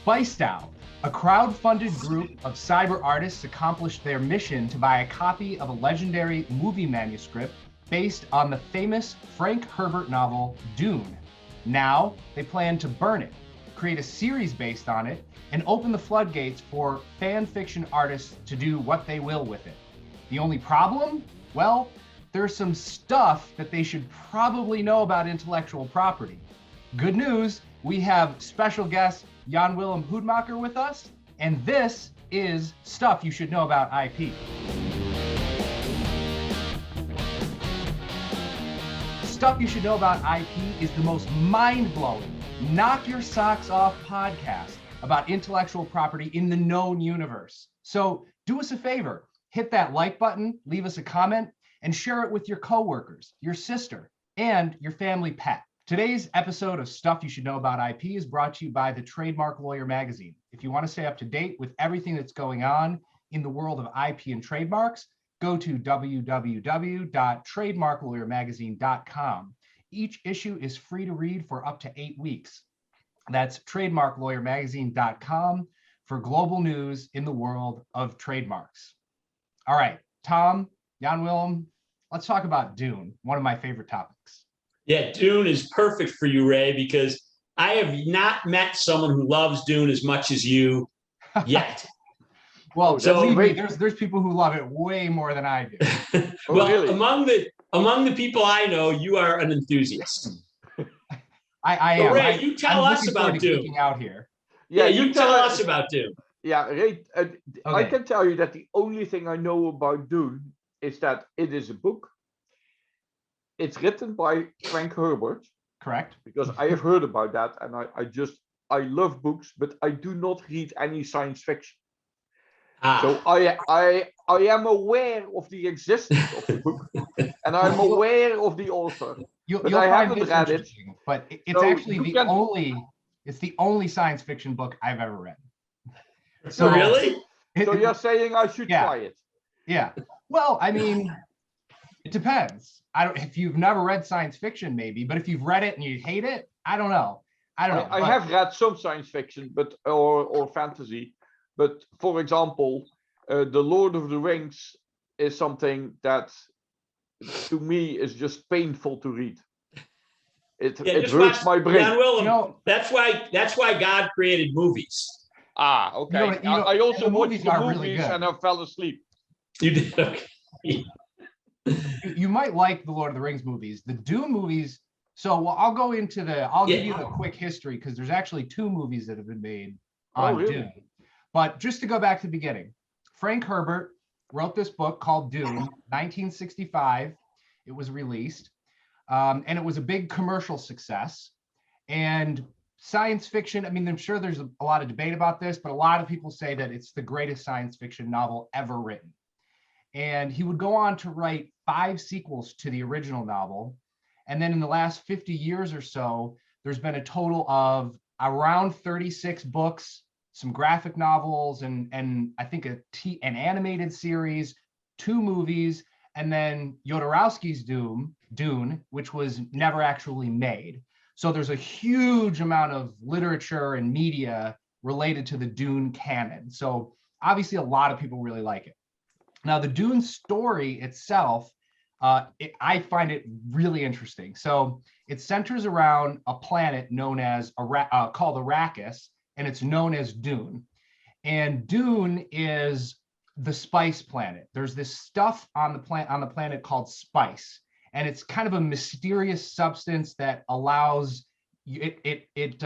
DAO, a crowd-funded group of cyber artists accomplished their mission to buy a copy of a legendary movie manuscript based on the famous Frank Herbert novel, Dune. Now, they plan to burn it, create a series based on it, and open the floodgates for fan fiction artists to do what they will with it. The only problem? Well, there's some stuff that they should probably know about intellectual property. Good news, we have special guest Jan-Willem Hoedmaker with us, and this is Stuff You Should Know About IP. Stuff You Should Know About IP is the most mind-blowing, knock your socks off podcast about intellectual property in the known universe. So do us a favor, hit that like button, leave us a comment, and share it with your coworkers, your sister, and your family pet. Today's episode of Stuff You Should Know About IP is brought to you by the Trademark Lawyer magazine. If you want to stay up to date with everything that's going on in the world of IP and trademarks, go to www.trademarklawyermagazine.com. Each issue is free to read for up to 8 weeks. That's trademarklawyermagazine.com for global news in the world of trademarks. All right, Tom, Jan-Willem, let's talk about Dune, one of my favorite topics. Yeah, Dune is perfect for you, Ray, because I have not met someone who loves Dune as much as you yet. Well, so believe me, there's people who love it way more than I do. Well, really? among the people I know, you are an enthusiast. I am. Ray, you tell us about Dune. Out here. Yeah, you tell us about Dune. Yeah, Ray, okay. I can tell you that the only thing I know about Dune is that it is a book. It's written by Frank Herbert. Correct. Because I have heard about that, and I love books, but I do not read any science fiction. So I am aware of the existence of the book, and I'm aware of the author. But I haven't read it. But it's actually it's the only science fiction book I've ever read. So really? So you're saying I should try it? Yeah. Well, I mean, it depends. If you've never read science fiction, maybe, but if you've read it and you hate it, I don't know. I have read some science fiction, but or fantasy. But for example, The Lord of the Rings is something that, to me, is just painful to read. It hurts my brain. That's why God created movies. Ah, okay. I also watched the movies and I fell asleep. You did. Okay. You might like the Lord of the Rings movies. The Dune movies. So I'll give you the quick history, because there's actually 2 movies that have been made on Dune. But just to go back to the beginning, Frank Herbert wrote this book called Dune, 1965. It was released, and it was a big commercial success. And science fiction, I mean, I'm sure there's a lot of debate about this, but a lot of people say that it's the greatest science fiction novel ever written. And he would go on to write 5 sequels to the original novel. And then in the last 50 years or so, there's been a total of around 36 books, some graphic novels, and I think an animated series, 2 movies, and then Jodorowsky's Dune, which was never actually made. So there's a huge amount of literature and media related to the Dune canon. So obviously a lot of people really like it. Now the Dune story itself, I find it really interesting. So it centers around a planet known as called Arrakis, and it's known as Dune. And Dune is the spice planet. There's this stuff on the planet called spice, and it's kind of a mysterious substance that allows it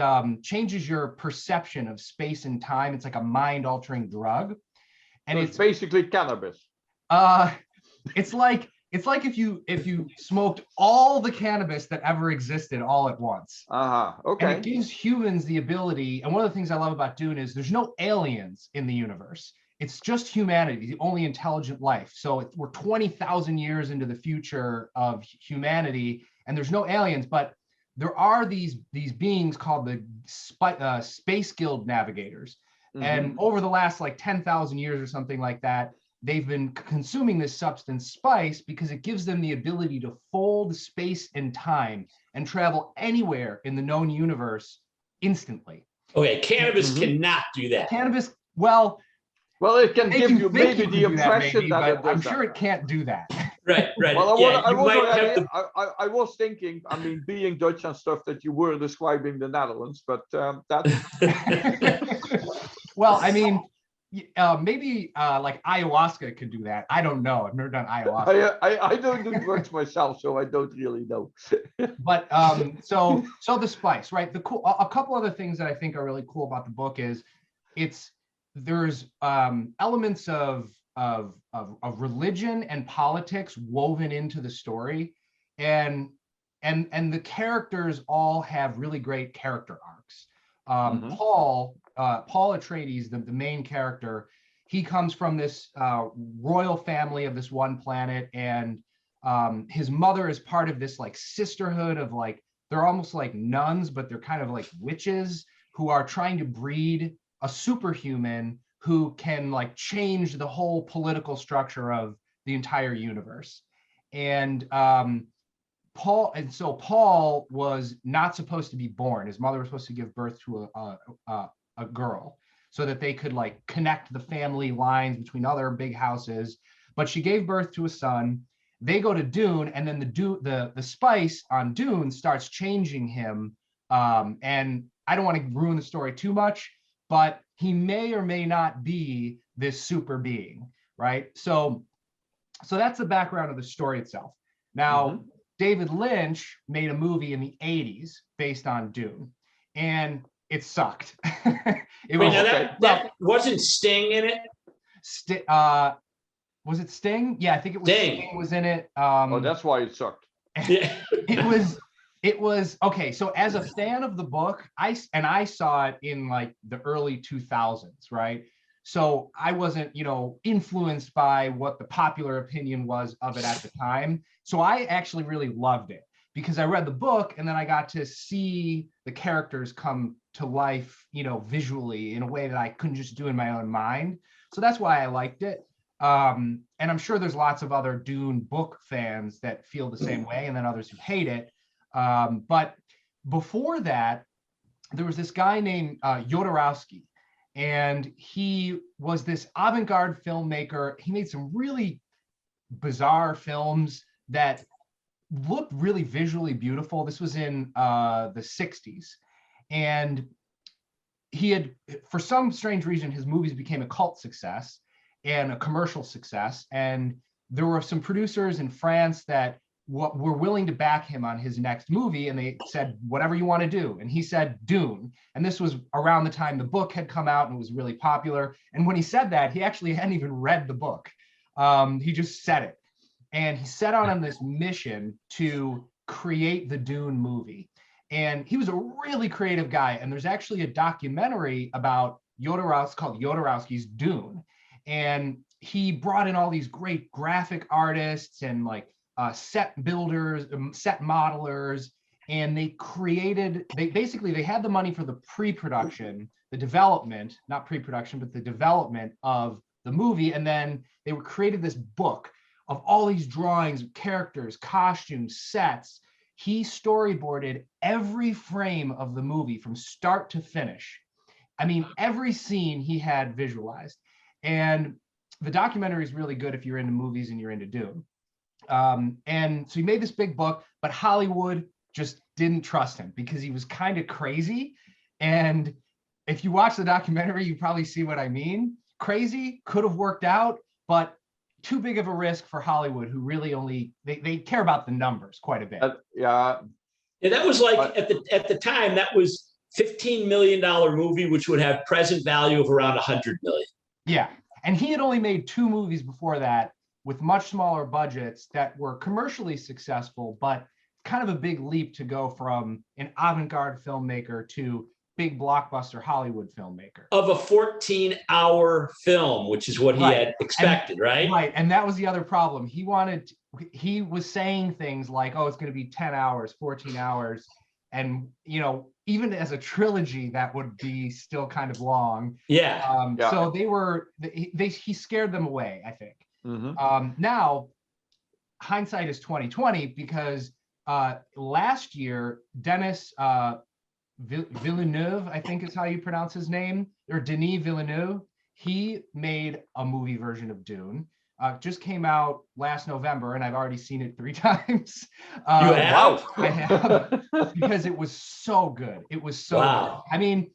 changes your perception of space and time. It's like a mind-altering drug, and so it's basically cannabis. It's like if you smoked all the cannabis that ever existed all at once. Okay. And it gives humans the ability, and one of the things I love about Dune is there's no aliens in the universe. It's just humanity, the only intelligent life. So we're 20,000 years into the future of humanity, and there's no aliens, but there are these beings called the Space Guild Navigators. Mm-hmm. And over the last 10,000 years or something like that, they've been consuming this substance spice because it gives them the ability to fold space and time and travel anywhere in the known universe instantly. Okay, cannabis cannot do that. Cannabis, well, it can give you think maybe you the can do that, impression maybe, that but it does I'm sure that. it can't do that. Right. Well, Yeah, I you was might already, have I was thinking, I mean, being Dutch and stuff, that you were describing the Netherlands, but Well, I mean, maybe like ayahuasca could do that. I don't know. I've never done ayahuasca. I don't do drugs myself, so I don't really know. But so the spice, right? A couple other things that I think are really cool about the book is there's elements of religion and politics woven into the story, and the characters all have really great character arcs. Paul Atreides, the main character, he comes from this royal family of this one planet, and his mother is part of this like sisterhood of like, they're almost like nuns, but they're kind of like witches who are trying to breed a superhuman who can like change the whole political structure of the entire universe. And Paul was not supposed to be born. His mother was supposed to give birth to a girl so that they could like connect the family lines between other big houses. But she gave birth to a son. They go to Dune, and then the spice on Dune starts changing him. And I don't want to ruin the story too much, but he may or may not be this super being, right? So that's the background of the story itself. Now, David Lynch made a movie in the 80s based on Dune, and it sucked. That wasn't Sting in it? Was it Sting? Yeah, I think it was Sting was in it. That's why it sucked. Yeah. It was okay. So as a fan of the book, I saw it in like the early 2000s, right? So I wasn't, influenced by what the popular opinion was of it at the time. So I actually really loved it because I read the book and then I got to see the characters come to life, visually in a way that I couldn't just do in my own mind. So that's why I liked it. And I'm sure there's lots of other Dune book fans that feel the same way, and then others who hate it. But before that, there was this guy named Jodorowsky, and he was this avant-garde filmmaker. He made some really bizarre films that looked really visually beautiful. This was in the 60s. And he had, for some strange reason, his movies became a cult success and a commercial success. And there were some producers in France that were willing to back him on his next movie. And they said, whatever you want to do. And he said, Dune. And this was around the time the book had come out and was really popular. And when he said that, he actually hadn't even read the book. He just said it. And he set out on this mission to create the Dune movie. And he was a really creative guy. And there's actually a documentary about Jodorowsky called Jodorowsky's Dune. And he brought in all these great graphic artists and like set builders, set modelers, and they had the money for the pre-production, the development, not pre-production, but the development of the movie. And then they created this book of all these drawings of characters, costumes, sets. He storyboarded every frame of the movie from start to finish. I mean, every scene he had visualized. And the documentary is really good if you're into movies and you're into Dune. And so he made this big book, but Hollywood just didn't trust him because he was kind of crazy. And if you watch the documentary, you probably see what I mean. Crazy, could have worked out, but too big of a risk for Hollywood, who really only they care about the numbers quite a bit. Yeah, that was like at the time, that was $15 million movie, which would have present value of around 100 million. Yeah, and he had only made 2 movies before that with much smaller budgets that were commercially successful, but kind of a big leap to go from an avant-garde filmmaker to big blockbuster Hollywood filmmaker. Of a 14-hour film, which is what he had expected, right? Right, and that was the other problem. He was saying things like, oh, it's going to be 10 hours, 14 hours. And, even as a trilogy, that would be still kind of long. Yeah. So he scared them away, I think. Mm-hmm. Now, hindsight is 2020 because last year, Denis Villeneuve, I think is how you pronounce his name, or Denis Villeneuve. He made a movie version of Dune. Just came out last November, and I've already seen it 3 times. You have? Wow. I have, because it was so good. It was so good. I mean,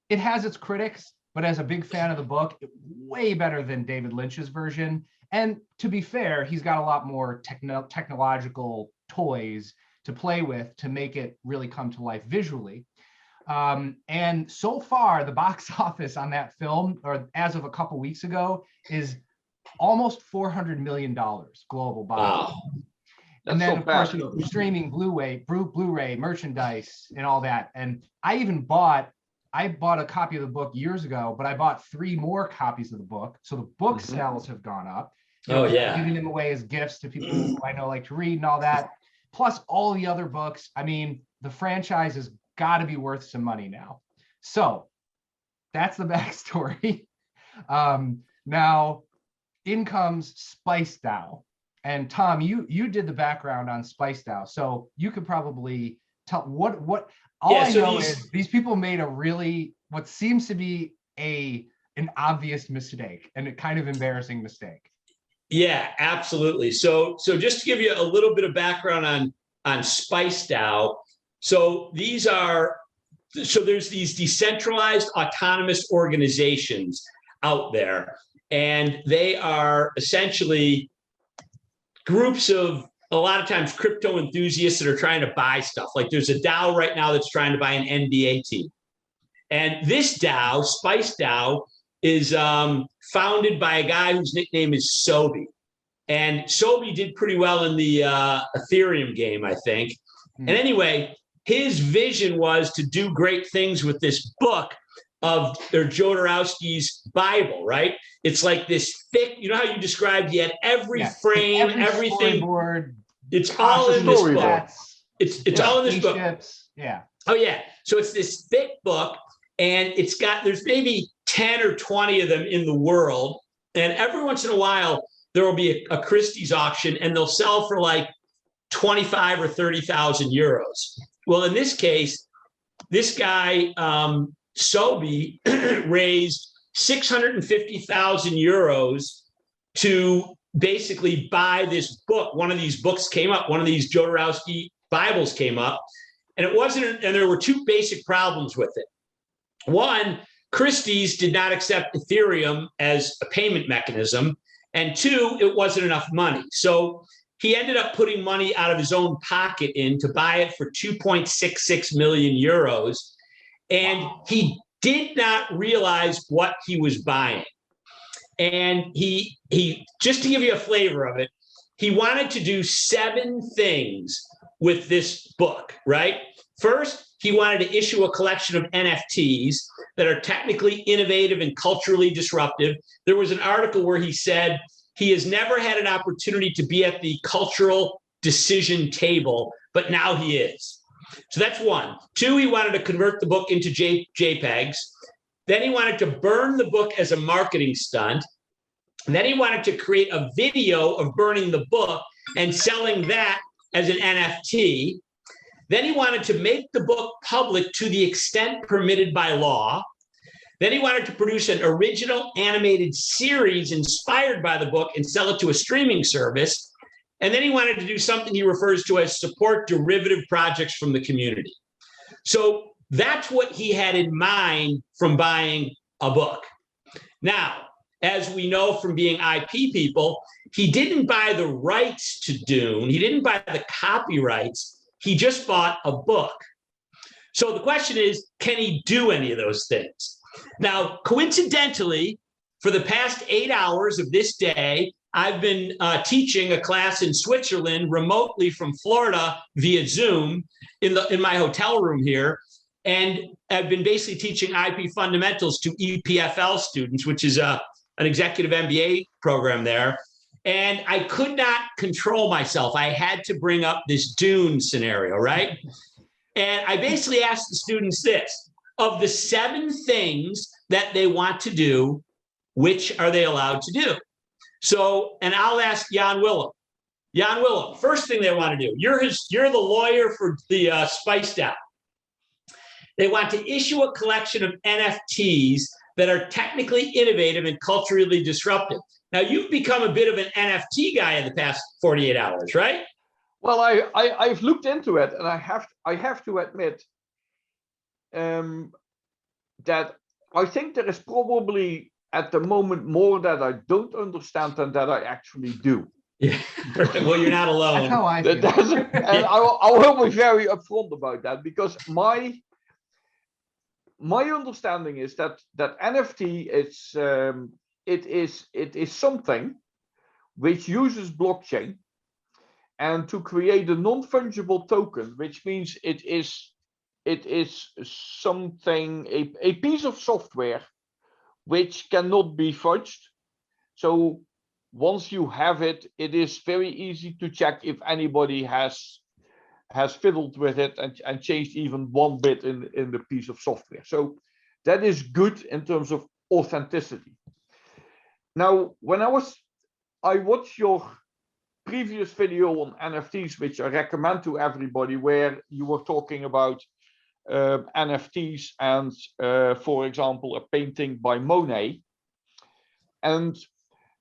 it has its critics, but as a big fan of the book, way better than David Lynch's version. And to be fair, he's got a lot more technological toys to play with to make it really come to life visually. And so far, the box office on that film, or as of a couple weeks ago, is almost $400 million global box office. And then, of course, streaming Blu-ray merchandise and all that. And I bought a copy of the book years ago, but I bought 3 more copies of the book. So the book sales have gone up. Giving them away as gifts to people who I know like to read and all that. Plus all the other books. I mean, the franchise has got to be worth some money now. So that's the backstory. Now, in comes Spice DAO. And Tom, you did the background on Spice DAO, so you could probably tell what all I know is these people made a really what seems to be an obvious mistake and a kind of embarrassing mistake. Yeah, absolutely. So just to give you a little bit of background on Spice DAO. So there's these decentralized autonomous organizations out there, and they are essentially groups of a lot of times crypto enthusiasts that are trying to buy stuff. Like there's a DAO right now that's trying to buy an NBA team. And this DAO, Spice DAO, is founded by a guy whose nickname is Sobi. And Sobi did pretty well in the Ethereum game, I think. And anyway, his vision was to do great things with this book of Jodorowsky's Bible, right? It's like this thick, you know how you described, he had every frame, everything. It's all in this book. It's all in this book. Yeah. Oh, yeah. So it's this thick book, and there's maybe 10 or 20 of them in the world. And every once in a while, there will be a Christie's auction, and they'll sell for like 25 or 30,000 euros. Well, in this case, this guy, Sobi, raised 650,000 euros to basically buy this book. One of these books came up, one of these Jodorowsky Bibles came up, and there were 2 basic problems with it. One, Christie's did not accept Ethereum as a payment mechanism, and 2, it wasn't enough money. So he ended up putting money out of his own pocket in to buy it for 2.66 million euros. And he did not realize what he was buying. And he just to give you a flavor of it, he wanted to do 7 things with this book, right? First, he wanted to issue a collection of NFTs that are technically innovative and culturally disruptive. There was an article where he said he has never had an opportunity to be at the cultural decision table, but now he is. So that's 1. 2, he wanted to convert the book into JPEGs. Then he wanted to burn the book as a marketing stunt. And then he wanted to create a video of burning the book and selling that as an NFT. Then he wanted to make the book public to the extent permitted by law. Then he wanted to produce an original animated series inspired by the book and sell it to a streaming service. And then he wanted to do something he refers to as support derivative projects from the community. So that's what he had in mind from buying a book. Now, as we know from being IP people, he didn't buy the rights to Dune. He didn't buy the copyrights. He just bought a book. So the question is, can he do any of those things? Now, coincidentally, for the past 8 hours of this day, I've been teaching a class in Switzerland remotely from Florida via Zoom in my hotel room here. And I've been basically teaching IP fundamentals to EPFL students, which is an executive MBA program there. And I could not control myself. I had to bring up this Dune scenario, right? And I basically asked the students this: of the 7 things that they want to do, which are they allowed to do? So, and I'll ask Jan Willem. Jan Willem, first thing they want to do. You're the lawyer for the Spice DAO. They want to issue a collection of NFTs that are technically innovative and culturally disruptive. Now, you've become a bit of an NFT guy in the past 48 hours, right? Well, I've looked into it, and I have to admit that I think there is probably at the moment more that I don't understand than that I actually do. Yeah. Well, you're not alone. That's how I feel. And I will be very upfront about that, because my understanding is that NFT is something which uses blockchain and to create a non-fungible token, which means it is something, a piece of software which cannot be fudged. So once you have it, it is very easy to check if anybody has fiddled with it and changed even one bit in the piece of software. So that is good in terms of authenticity. Now, when I watched your previous video on NFTs, which I recommend to everybody, where you were talking about NFTs and, for example, a painting by Monet. And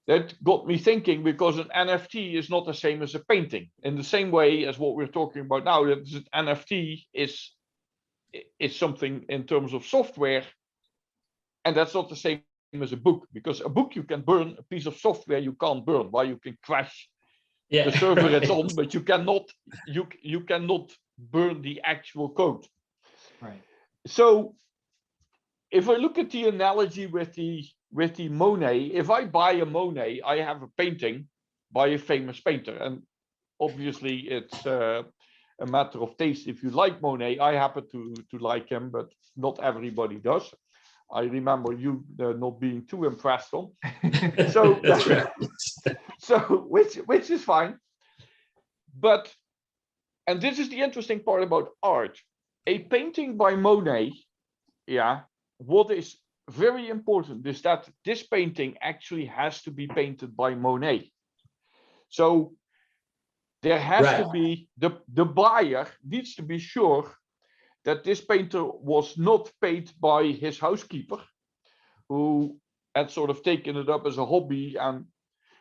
that got me thinking, because an NFT is not the same as a painting. In the same way as what we're talking about now, that an NFT is something in terms of software, and that's not the same as a book, because a book you can burn, a piece of software you can't burn. Why? You can crash the server it's on, but you cannot burn the actual code. Right. So if I look at the analogy with the Monet, if I buy a Monet, I have a painting by a famous painter, and obviously it's a matter of taste. If you like Monet, I happen to like him, but not everybody does. I remember you not being too impressed on. So that's right. So which is fine. But, and this is the interesting part about art. A painting by Monet, what is very important is that this painting actually has to be painted by Monet. So there has to be, the buyer needs to be sure that this painter was not paid by his housekeeper, who had sort of taken it up as a hobby,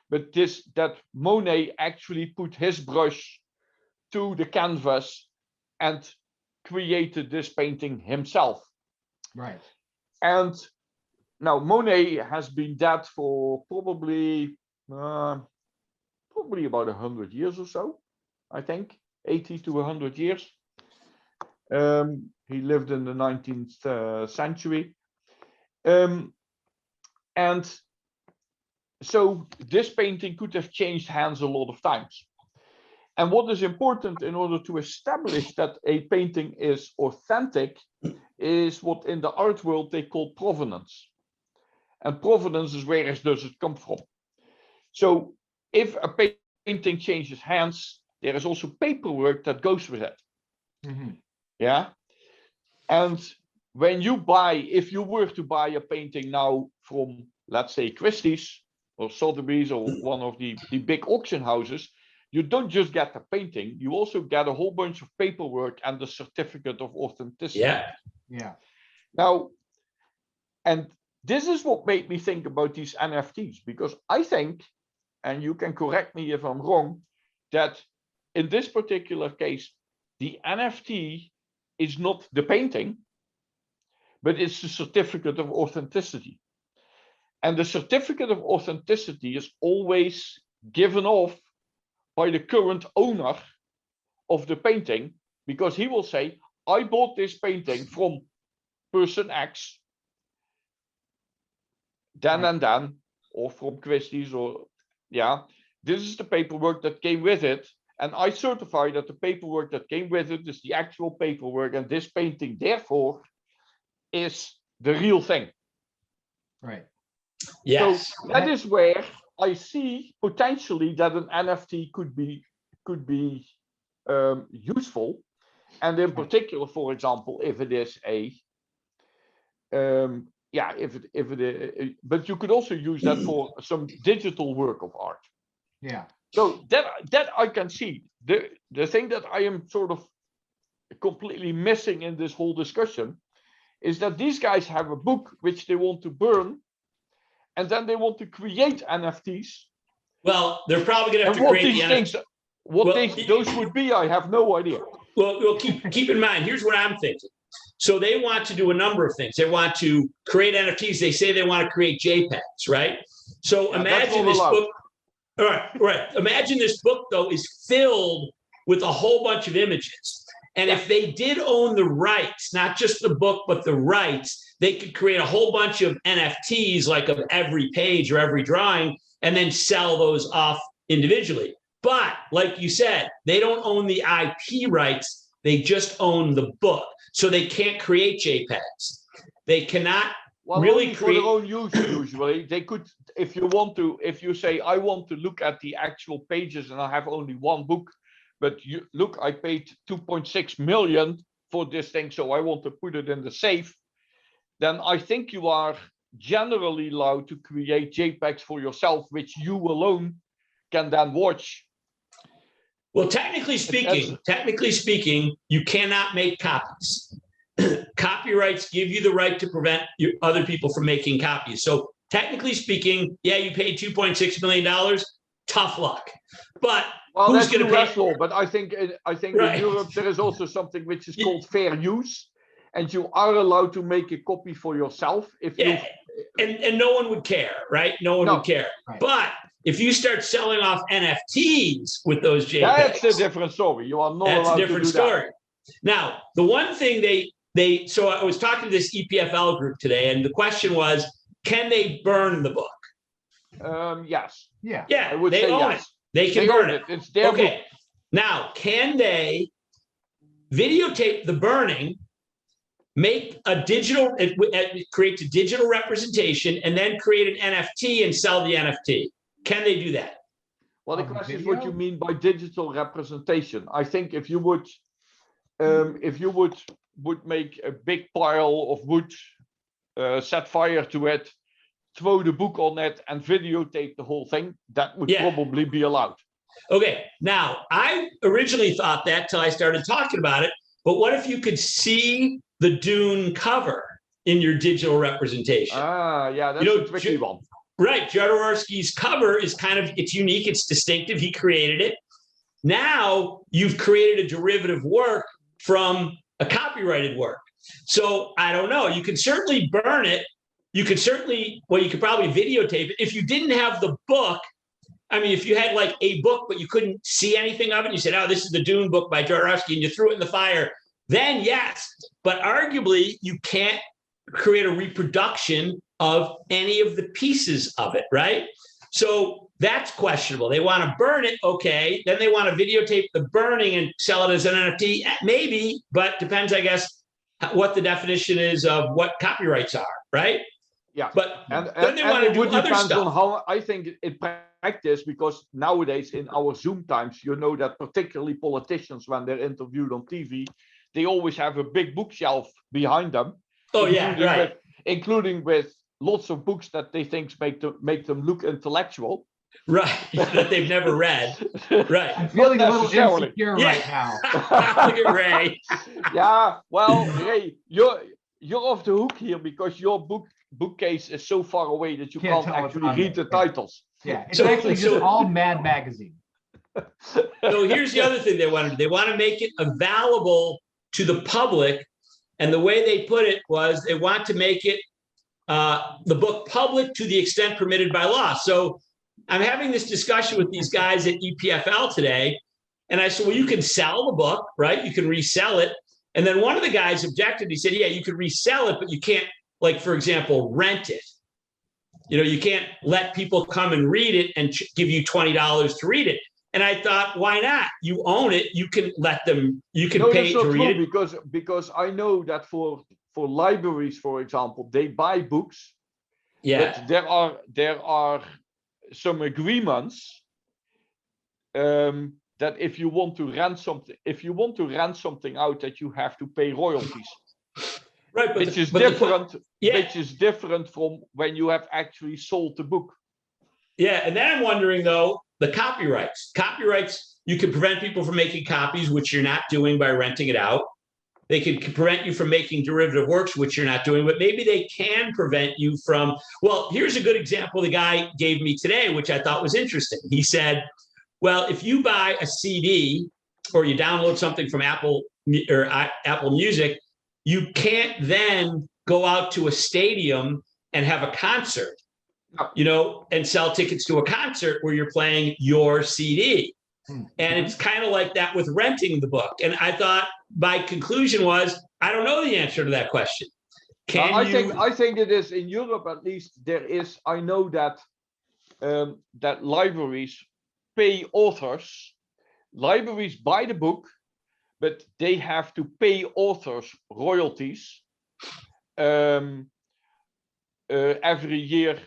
but that Monet actually put his brush to the canvas and created this painting himself. Right. And now Monet has been dead for probably about 100 years or so, I think, 80 to 100 years. He lived in the 19th century. And so this painting could have changed hands a lot of times. And what is important in order to establish that a painting is authentic is what in the art world they call provenance. And provenance is where does it come from? So if a painting changes hands, there is also paperwork that goes with it. Mm-hmm. Yeah. And when you buy, if you were to buy a painting now from, let's say, Christie's or Sotheby's or one of the big auction houses, you don't just get the painting, you also get a whole bunch of paperwork and the certificate of authenticity. Yeah. Now, and this is what made me think about these NFTs, because I think, and you can correct me if I'm wrong, that in this particular case, the NFT is not the painting, but it's the certificate of authenticity. And the certificate of authenticity is always given off by the current owner of the painting, because he will say, I bought this painting from person X, then and then, or from Christie's, or this is the paperwork that came with it. And I certify that the paperwork that came with it is the actual paperwork, and this painting, therefore, is the real thing. Right. Yes. So that is where I see potentially that an NFT could be useful, and in particular, for example, if it is but you could also use that for some digital work of art. Yeah. So that I can see. The thing that I am sort of completely missing in this whole discussion is that these guys have a book which they want to burn, and then they want to create NFTs. Well, they're probably going to have to create these things. Those would be, I have no idea. Well, keep in mind, here's what I'm thinking. So they want to do a number of things. They want to create NFTs. They say they want to create JPEGs, right? So imagine this book. All right. Imagine this book, though, is filled with a whole bunch of images. And if they did own the rights, not just the book, but the rights, they could create a whole bunch of NFTs, like of every page or every drawing, and then sell those off individually. But like you said, they don't own the IP rights. They just own the book. So they can't create JPEGs. They cannot really for their own use, usually. They could, if you say, I want to look at the actual pages and I have only one book, but look, I paid 2.6 million for this thing, so I want to put it in the safe, then I think you are generally allowed to create JPEGs for yourself, which you alone can then watch. Well, technically speaking, you cannot make copies. Copyrights give you the right to prevent other people from making copies. So technically speaking, yeah, you paid $2.6 million. Tough luck. But who's going to pay? Law, but I think in Europe there is also something which is called fair use, and you are allowed to make a copy for yourself and no one would care, right? No one would care. Right. But if you start selling off NFTs with those JPEGs, that's a different story. You are not allowed to do that. That's a different story. Now, the one thing so I was talking to this EPFL group today, and the question was, can they burn the book? Yes. Yeah. I would say yes. Own it. They can burn it. It's their book. Now, can they videotape the burning, make a digital, it creates a digital representation, and then create an NFT and sell the NFT? Can they do that? Well, the question is what you mean by digital representation. I think if you would make a big pile of wood, set fire to it, throw the book on it, and videotape the whole thing, that would probably be allowed. Okay, now I originally thought that till I started talking about it, but what if you could see the Dune cover in your digital representation? Yeah, that's a tricky one. Right, Jodorowsky's cover is it's unique, it's distinctive, he created it. Now you've created a derivative work from a copyrighted work. So I don't know, you can certainly burn it. You could probably videotape it. If you didn't have the book, I mean, if you had like a book, but you couldn't see anything of it, and you said, oh, this is the Dune book by Jodorowsky, and you threw it in the fire, then yes. But arguably, you can't create a reproduction of any of the pieces of it, right? So that's questionable. They want to burn it, okay. Then they want to videotape the burning and sell it as an NFT, maybe, but depends, I guess, what the definition is of what copyrights are, right? Yeah, but then they want to do other stuff. On how I think in practice, because nowadays in our Zoom times, you know that particularly politicians, when they're interviewed on TV, they always have a big bookshelf behind them. Oh yeah, right. Including with lots of books that they think make them look intellectual. Right, that they've never read. Right. I'm feeling a little insecure right now. Look at Ray. Yeah, well, Ray, you're off the hook here because your bookcase is so far away that you can't actually read the titles. Yeah, it's actually just all Mad Magazine. So here's the other thing they want to do. They want to make it available to the public. And the way they put it was they want to make it the book public to the extent permitted by law. So I'm having this discussion with these guys at EPFL today. And I said, well, you can sell the book, right? You can resell it. And then one of the guys objected. He said, yeah, you could resell it, but you can't, like, for example, rent it. You can't let people come and read it and give you $20 to read it. And I thought, why not? You own it. You can let them, you can pay to read it. Because I know that for libraries, for example, they buy books. Yeah. But there are some agreements that if you want to rent something out, that you have to pay royalties. Right, which is different from when you have actually sold the book. Yeah, and then I'm wondering though, the copyrights, you can prevent people from making copies, which you're not doing by renting it out. they could prevent you from making derivative works, which you're not doing, but maybe they can prevent you from, well, here's a good example the guy gave me today, which I thought was interesting. He said, well, if you buy a CD or you download something from Apple or Apple Music, you can't then go out to a stadium and have a concert, and sell tickets to a concert where you're playing your CD. And it's kind of like that with renting the book. And I thought my conclusion was, I don't know the answer to that question. I think it is in Europe, at least. I know that that libraries pay authors. Libraries buy the book, but they have to pay authors royalties every year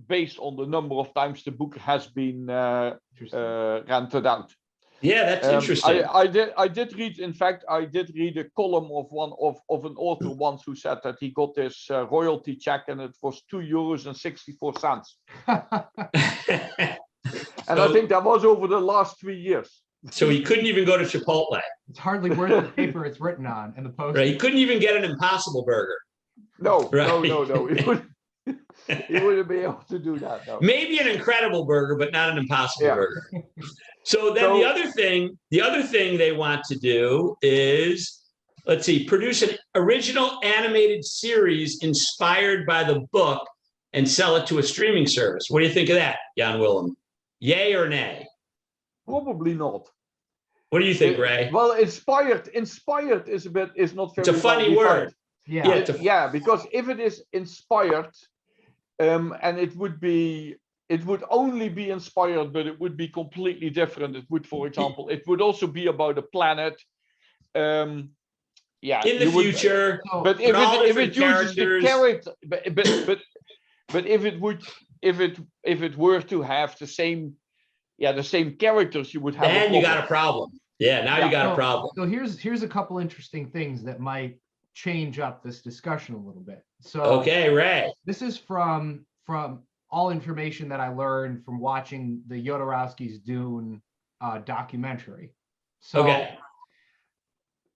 based on the number of times the book has been rented out. Yeah, that's interesting. I did read, in fact, I did read a column of an author once who said that he got this royalty check and it was €2.64. And I think that was over the last 3 years. So he couldn't even go to Chipotle. It's hardly worth the paper it's written on and the post. Right. He couldn't even get an Impossible Burger. No. He wouldn't be able to do that. No. Maybe an Incredible Burger, but not an Impossible Burger. So then the other thing they want to do is, let's see, produce an original animated series inspired by the book and sell it to a streaming service. What do you think of that, Jan Willem? Yay or nay? Probably not. What do you think, Ray? Well, inspired is not very. It's a funny word. Yeah, because if it is inspired, and it would only be inspired, but it would be completely different. It would, for example, it would also be about a planet. In the future. But if it uses the character, but if it were to have the same characters, you would have. Then you got a problem. Yeah, now you got a problem. So here's a couple interesting things that might change up this discussion a little bit. So okay, Ray. This is from all information that I learned from watching the Jodorowsky's Dune documentary. So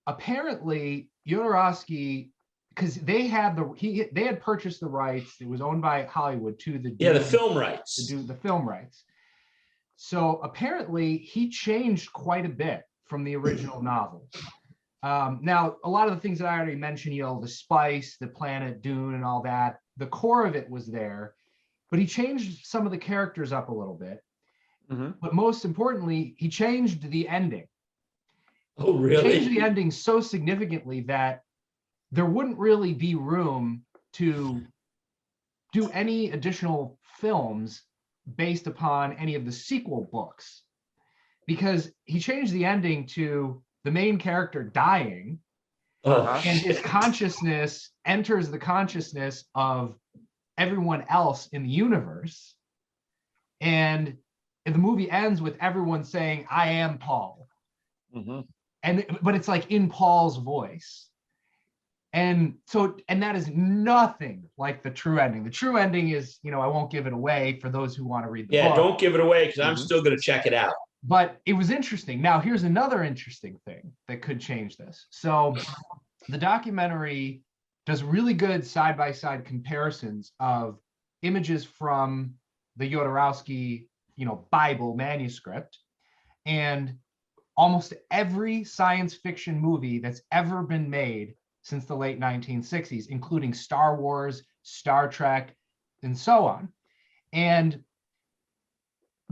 apparently Jodorowsky, because they had purchased the rights, it was owned by Hollywood to the Dune, the film rights. To do the film rights. So apparently he changed quite a bit from the original novel. Now, a lot of the things that I already mentioned, the spice, the planet, Dune, and all that, the core of it was there, but he changed some of the characters up a little bit. But most importantly, he changed the ending. Oh, really? He changed the ending so significantly that there wouldn't really be room to do any additional films based upon any of the sequel books, because he changed the ending to the main character dying, and his consciousness enters the consciousness of everyone else in the universe. And the movie ends with everyone saying, "I am Paul." But it's like in Paul's voice. And that is nothing like the true ending. The true ending is, I won't give it away for those who want to read the book. Yeah, don't give it away, because I'm still going to check it out. But it was interesting. Now, here's another interesting thing that could change this. So the documentary does really good side-by-side comparisons of images from the Jodorowsky, Bible manuscript, and almost every science fiction movie that's ever been made since the late 1960s, including Star Wars, Star Trek, and so on. And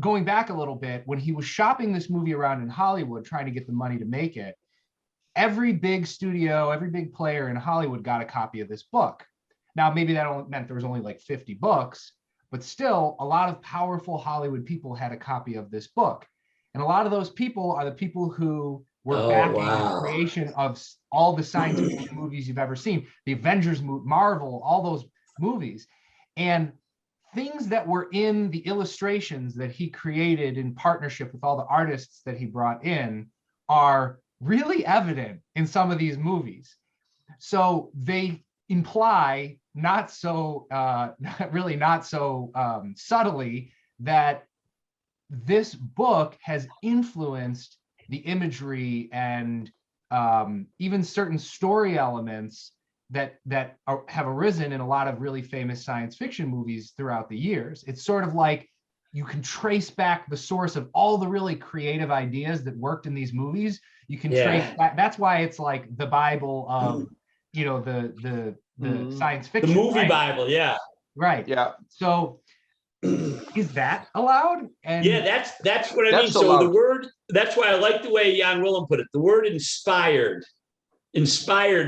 going back a little bit, when he was shopping this movie around in Hollywood, trying to get the money to make it, every big studio, every big player in Hollywood got a copy of this book. Now, maybe that only meant there was only like 50 books, but still a lot of powerful Hollywood people had a copy of this book. And a lot of those people are the people who were backing the creation of all the science fiction movies you've ever seen, the Avengers, Marvel, all those movies. And things that were in the illustrations that he created in partnership with all the artists that he brought in are really evident in some of these movies. So they imply not so subtly that this book has influenced the imagery and even certain story elements that have arisen in a lot of really famous science fiction movies throughout the years. It's sort of like you can trace back the source of all the really creative ideas that worked in these movies. You can trace back. That's why it's like the Bible of, you know, the science fiction. The movie right? Bible, yeah. Right. Yeah. So is that allowed? And yeah, that's what I mean. So allowed. the word, that's why I like the way Jan Willem put it. The word inspired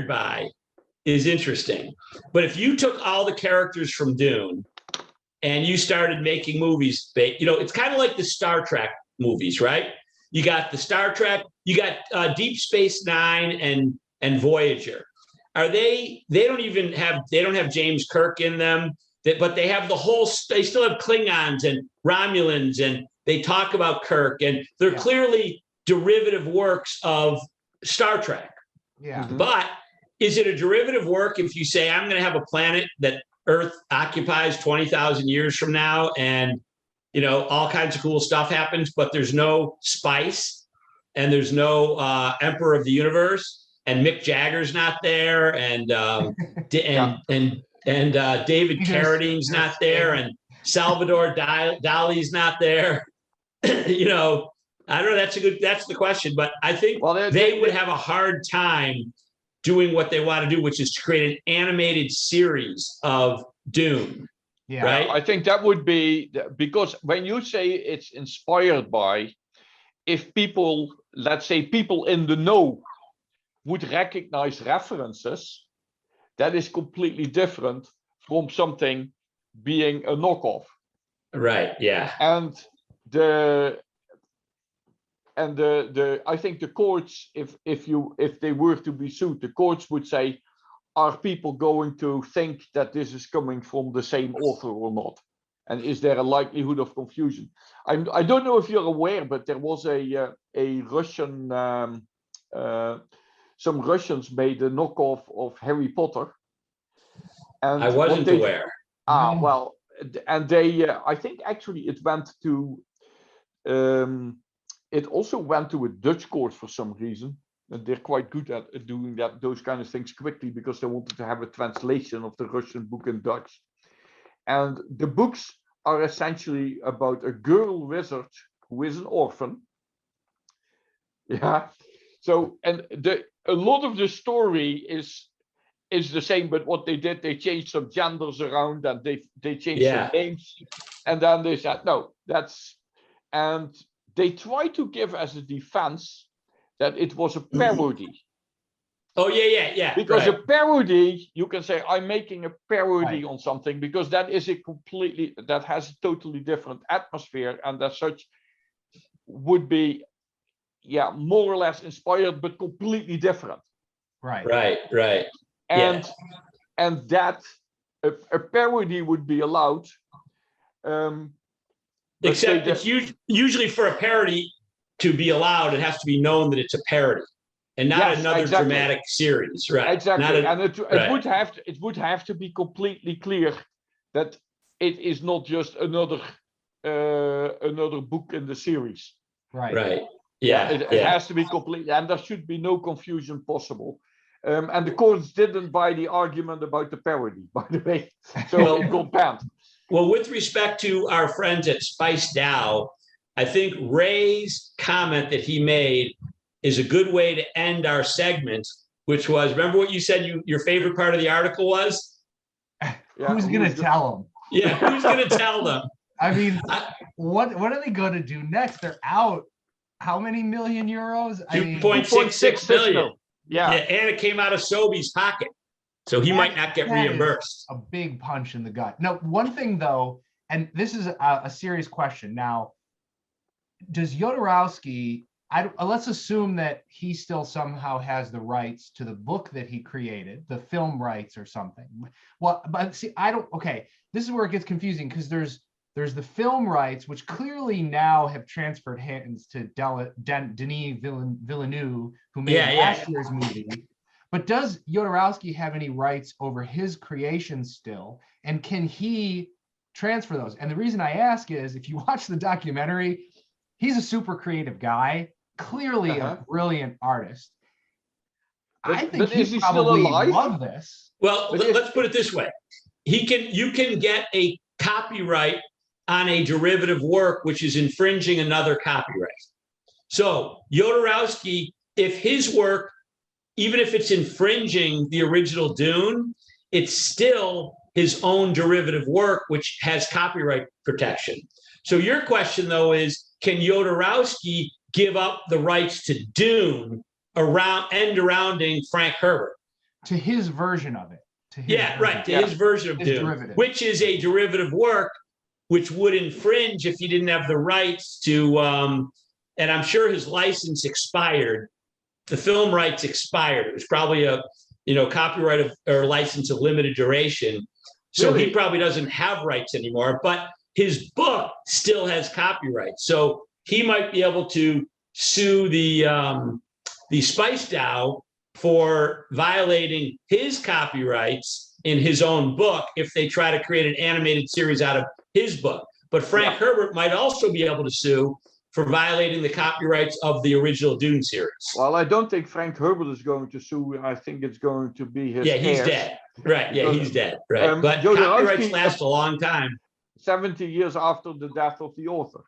by is interesting. But if you took all the characters from Dune and you started making movies, you know, it's kind of like the Star Trek movies, right? You got the Star Trek, you got Deep Space Nine and Voyager. They don't have James Kirk in them, but they have they still have Klingons and Romulans, and they talk about Kirk, and they're clearly derivative works of Star Trek. Yeah. Mhm. But is it a derivative work if you say, I'm going to have a planet that Earth occupies 20,000 years from now, and, you know, all kinds of cool stuff happens, but there's no Spice and there's no Emperor of the Universe, and Mick Jagger's not there, and David Carradine's not there, and Salvador Dali's not there. You know, I don't know. That's the question, but I think they would have a hard time doing what they want to do, which is to create an animated series of Dune. Yeah. Right. I think that would be because when you say it's inspired by, if people, let's say people in the know, would recognize references, that is completely different from something being a knockoff. Right. Yeah. And I think the courts, if they were to be sued, the courts would say, are people going to think that this is coming from the same author or not? And is there a likelihood of confusion? I don't know if you're aware, but there was a Russian, some Russians made a knockoff of Harry Potter. And I wasn't aware. Well, and they, I think actually it went to, it also went to a Dutch court for some reason. And they're quite good at doing those kind of things quickly, because they wanted to have a translation of the Russian book in Dutch. And the books are essentially about a girl wizard who is an orphan. Yeah. So, and a lot of the story is the same, but what they did, they changed some genders around, and they changed some names. And then they said, no, and they tried to give as a defense that it was a parody. Oh, yeah. Because a parody, you can say, I'm making a parody on something, because that has a totally different atmosphere, and as such would be, more or less inspired, but completely different. Right. And that a parody would be allowed. Except it's usually for a parody to be allowed, it has to be known that it's a parody. And not another dramatic series, right? Exactly, and it would have to be completely clear that it is not just another book in the series. Right. Yeah. It has to be completely, and there should be no confusion possible. And the courts didn't buy the argument about the parody, by the way. So it got banned. Well, with respect to our friends at Spice DAO, I think Ray's comment that he made is a good way to end our segment, which was, remember what you said your favorite part of the article was? Who's going to tell them? Yeah, who's going to tell them? I mean, what are they going to do next? They're out. How many million euros? 2.66 billion. Yeah, and it came out of Sobe's pocket. So he might not get reimbursed. A big punch in the gut. No, one thing though, and this is a serious question. Now, does Jodorowsky, let's assume that he still somehow has the rights to the book that he created, the film rights or something. Well, but see, this is where it gets confusing, because there's the film rights, which clearly now have transferred hands to Denis Villeneuve, who made last year's movie. But does Jodorowsky have any rights over his creation still? And can he transfer those? And the reason I ask is, if you watch the documentary, he's a super creative guy, clearly a brilliant artist. I think but is he he still probably alive? loved this. Well, let's put it this way. You can get a copyright on a derivative work which is infringing another copyright. So Jodorowsky, if his work, even if it's infringing the original Dune, it's still his own derivative work, which has copyright protection. So your question, though, is can Jodorowsky give up the rights to Dune surrounding Frank Herbert? To his version of it. His version of Dune, derivative. Which is a derivative work, which would infringe if he didn't have the rights to, and I'm sure his license expired. The film rights expired. It was probably a, copyright or license of limited duration. So He probably doesn't have rights anymore, but his book still has copyright. So he might be able to sue the Spice DAO for violating his copyrights in his own book if they try to create an animated series out of his book. But Frank Herbert might also be able to sue for violating the copyrights of the original Dune series. Well, I don't think Frank Herbert is going to sue. I think it's going to be his he's heirs. dead. Right, he's dead. Right, but copyrights last a long time. 70 years after the death of the author.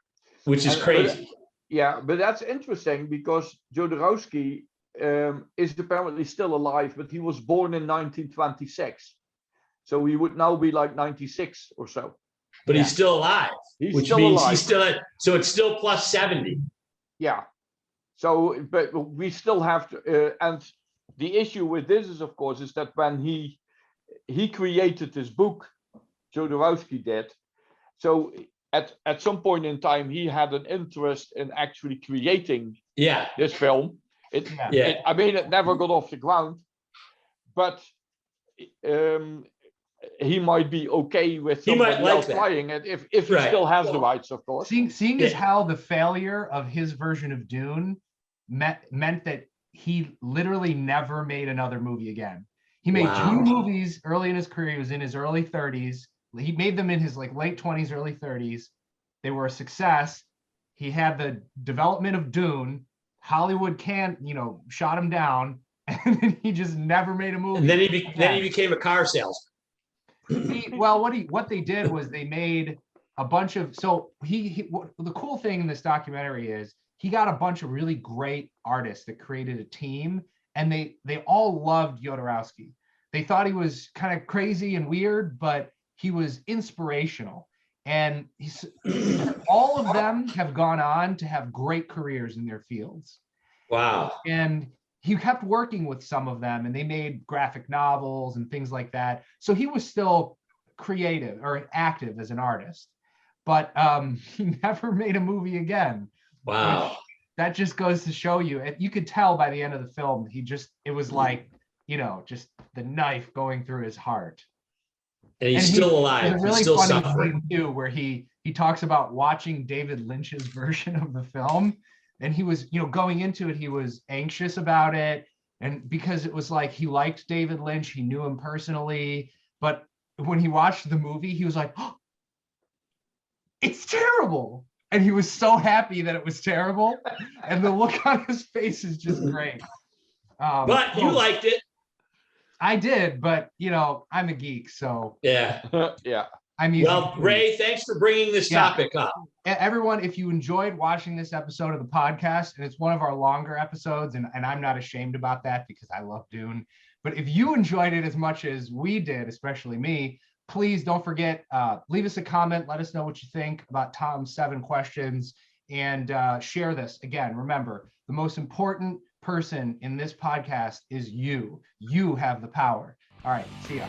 Which is crazy. But that's interesting because Jodorowsky is apparently still alive, but he was born in 1926. So he would now be like 96 or so. But he's still alive, which means he's still at, so it's still plus 70. Yeah. So, but we still have to, and the issue with this is, of course, is that when he created this book, Jodorowsky did. So at some point in time, he had an interest in actually creating this film. I mean, it never got off the ground, but he might be okay with somebody else buying it if he still has the rights, of course. Seeing as how the failure of his version of Dune meant that he literally never made another movie again. He made 2 movies early in his career. He was in his early 30s. He made them in his late 20s, early 30s. They were a success. He had the development of Dune. Hollywood shot him down, and then he just never made a movie. And then he became a car salesman. What they did was they made a bunch of, the cool thing in this documentary is he got a bunch of really great artists that created a team, and they all loved Jodorowsky. They thought he was kind of crazy and weird, but he was inspirational. And all of them have gone on to have great careers in their fields. Wow. And he kept working with some of them, and they made graphic novels and things like that. So he was still creative or active as an artist, but he never made a movie again. Wow. That just goes to show you. You could tell by the end of the film, it was like, just the knife going through his heart. And he's still alive. There's a really he's still funny suffering. scene too, where he talks about watching David Lynch's version of the film, and he was, going into it, he was anxious about it, and because it was like he liked David Lynch, he knew him personally, but when he watched the movie, he was like, oh, it's terrible, and he was so happy that it was terrible, and the look on his face is just great. But you liked it. I did, but I'm a geek, so yeah. Well, Ray, thanks for bringing this topic up. Everyone, if you enjoyed watching this episode of the podcast, and it's one of our longer episodes, and I'm not ashamed about that because I love Dune, but if you enjoyed it as much as we did, especially me, please don't forget, leave us a comment, let us know what you think about Tom's 7 questions, and share this. Again, remember, the most important person in this podcast is you. You have the power. All right, see ya.